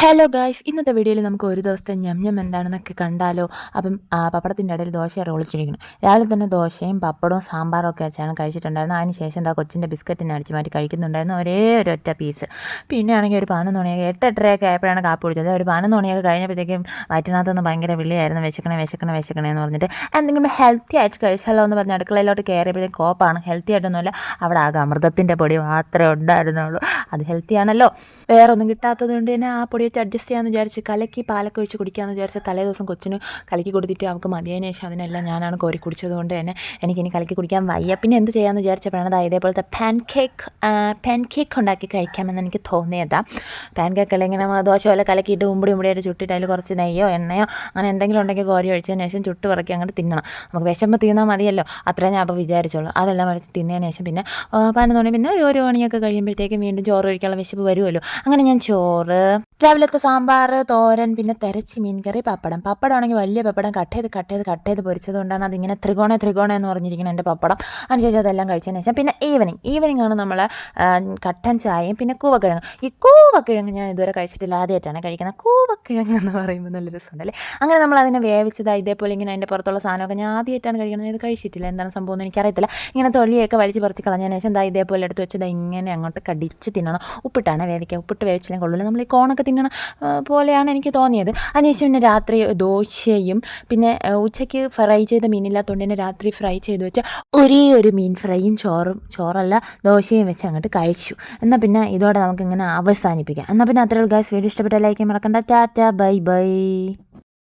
Hello guys, ഇന്നത്തെ വീഡിയോയിൽ നമുക്ക് ഒരു ദിവസത്തെ ഞം എന്താണെന്നൊക്കെ കണ്ടാലോ. അപ്പം പപ്പടത്തിൻ്റെ ഇടയിൽ ദോശ റോളിച്ചിരിക്കുന്നു. രാവിലെ തന്നെ ദോശയും പപ്പടവും സാമ്പാറും ഒക്കെ വെച്ചാണ് കഴിച്ചിട്ടുണ്ടായിരുന്നു. അതിന് ശേഷം എന്താ കൊച്ചിൻ്റെ ബിസ്ക്കറ്റിനെ അടിച്ച് മാറ്റി കഴിക്കുന്നുണ്ടായിരുന്നു, ഒരേ ഒരൊറ്റ പീസ്. പിന്നെ ആണെങ്കിൽ ഒരു 11 മണിയൊക്കെ 8-8:30 ആയപ്പോഴാണ് കാപ്പി കുടിച്ചത്. ഒരു 11 മണിയൊക്കെ കഴിഞ്ഞപ്പോഴത്തേക്കും വയറ്റിനകത്തുനിന്ന് ഭയങ്കര വിളിയായിരുന്നു, വിശക്കണേ എന്ന് പറഞ്ഞിട്ട്. എന്തെങ്കിലും ഹെൽത്തി ആയിട്ട് കഴിച്ചാലോ എന്ന് പറഞ്ഞ് അടുക്കളയിലോട്ട് കയറിയപ്പോഴത്തേക്കും കോപ്പാണ്. ഹെൽത്തി ആയിട്ടൊന്നുമല്ല, അവിടെ ആകെ അമൃതത്തിൻ്റെ പൊടി മാത്രമേ ഉണ്ടായിരുന്നുള്ളൂ. അത് ഹെൽത്തി ആണല്ലോ, വേറെ ഒന്നും കിട്ടാത്തത് കൊണ്ട് തന്നെ ആ പൊടി വെച്ച് അഡ്ജസ്റ്റ് ചെയ്യാമെന്ന് വിചാരിച്ച് കലക്കി പാലൊക്കെ ഒഴിച്ച് കുടിക്കാമെന്ന് വിചാരിച്ച് തലേ ദിവസം കൊച്ചിന് കലക്കി കൊടുത്തിട്ട് അവൾക്ക് മതിയതിന് ശേഷം അതിനെല്ലാം ഞാനാണ് കോരി കുടിച്ചത് കൊണ്ട് തന്നെ എനിക്കിനി കലക്കി കുടിക്കാൻ വയ്യ. പിന്നെ എന്ത് ചെയ്യാമെന്ന് വിചാരിച്ചപ്പോഴാണ് അത് ഇതേപോലത്തെ പാൻ കേക്ക് ഉണ്ടാക്കി കഴിക്കാമെന്ന് എനിക്ക് തോന്നിയതാണ്. പാൻ കേക്കല്ല, ഇങ്ങനെ ദോശ പോലെ കലക്കിയിട്ട് ഉമ്പടിയായിട്ട് ചുട്ടിട്ട് അതിൽ കുറച്ച് നെയ്യോ എണ്ണയോ അങ്ങനെ എന്തെങ്കിലും ഉണ്ടെങ്കിൽ കോരി ഒഴിച്ചതിന് ശേഷം ചുട്ട് പറക്കി അങ്ങോട്ട് തിന്നണം. നമുക്ക് വിശമ്പ് തീർന്നാൽ മതിയല്ലോ, അത്രയും ഞാൻ അപ്പോൾ വിചാരിച്ചോളൂ. അതെല്ലാം അടിച്ച് തിന്നതിന് ശേഷം പിന്നെ 11 മണി പിന്നെ ഒരു മണിയൊക്കെ കഴിയുമ്പോഴത്തേക്കും വീണ്ടും ചോറ് കഴിക്കാനുള്ള വിശപ്പ് വരുമല്ലോ. അങ്ങനെ ഞാൻ ചോറ്, രാവിലത്തെ സാമ്പാർ, തോരൻ, പിന്നെ തെരച്ചി മീൻകറി, പപ്പടമാണെങ്കിൽ വലിയ പപ്പടം കട്ട് ചെയ്ത് പൊരിച്ചത് കൊണ്ടാണ് അതിങ്ങനെ ത്രികോണ എന്ന് പറഞ്ഞിരിക്കുന്നത് എൻ്റെ പപ്പടം. അതിനുശേഷം അതെല്ലാം കഴിച്ചതിന് ശേഷം പിന്നെ ഈവനിങ് ആണ് നമ്മൾ കട്ടൻ ചായയും പിന്നെ കൂവക്കിഴങ്ങ്. ഈ കൂവക്കിഴങ്ങ് ഞാൻ ഇതുവരെ കഴിച്ചിട്ടില്ല, ആദ്യമായിട്ടാണ് കഴിക്കുന്നത്. കൂവക്കിഴങ്ങ് എന്ന് പറയുമ്പോൾ നല്ല രസമുണ്ടല്ലേ. അങ്ങനെ നമ്മൾ അതിനെ വേവിച്ചത് ഇതേപോലെ ഇങ്ങനെ അതിൻ്റെ പുറത്തുള്ള സാധനമൊക്കെ ഞാൻ ആദ്യമായിട്ടാണ് കഴിക്കുന്നത്. ഇത് കഴിച്ചിട്ടില്ല, എന്താണ് സംഭവം എന്ന് എനിക്കറിയത്തില്ല. ഇങ്ങനെ തൊള്ളിയൊക്കെ വലിച്ച് പറിച്ച് കളഞ്ഞതിന് ശേഷം ഇതേപോലെ എടുത്ത് വെച്ചത് ഇങ്ങനെ അങ്ങോട്ട് കടിച്ച് തിന്നണം. ഉപ്പിട്ടാണ് വേവിക്കുക, ഉപ്പിട്ട് വേവിച്ചില്ലെങ്കിൽ കൊള്ളില്ല. നമ്മൾ ഈ കോണൊക്കെ തിന്നണ പോലെയാണ് എനിക്ക് തോന്നിയത്. അതിനുശേഷം പിന്നെ രാത്രി ദോശയും പിന്നെ ഉച്ചയ്ക്ക് ഫ്രൈ ചെയ്ത മീനില്ലാത്തതുകൊണ്ട് തന്നെ രാത്രി ഫ്രൈ ചെയ്ത് വെച്ച ഒരേ ഒരു മീൻ ഫ്രൈയും ചോറല്ല ദോശയും വെച്ച് അങ്ങോട്ട് കഴിച്ചു. എന്നാൽ പിന്നെ ഇതോടെ നമുക്കിങ്ങനെ അവസാനിപ്പിക്കാം. എന്നാൽ പിന്നെ അത്രയുള്ള ഗൈസ്, വീഡിയോ ഇഷ്ടപ്പെട്ട ലൈക്ക് മറക്കണ്ട. Tata, bye bye.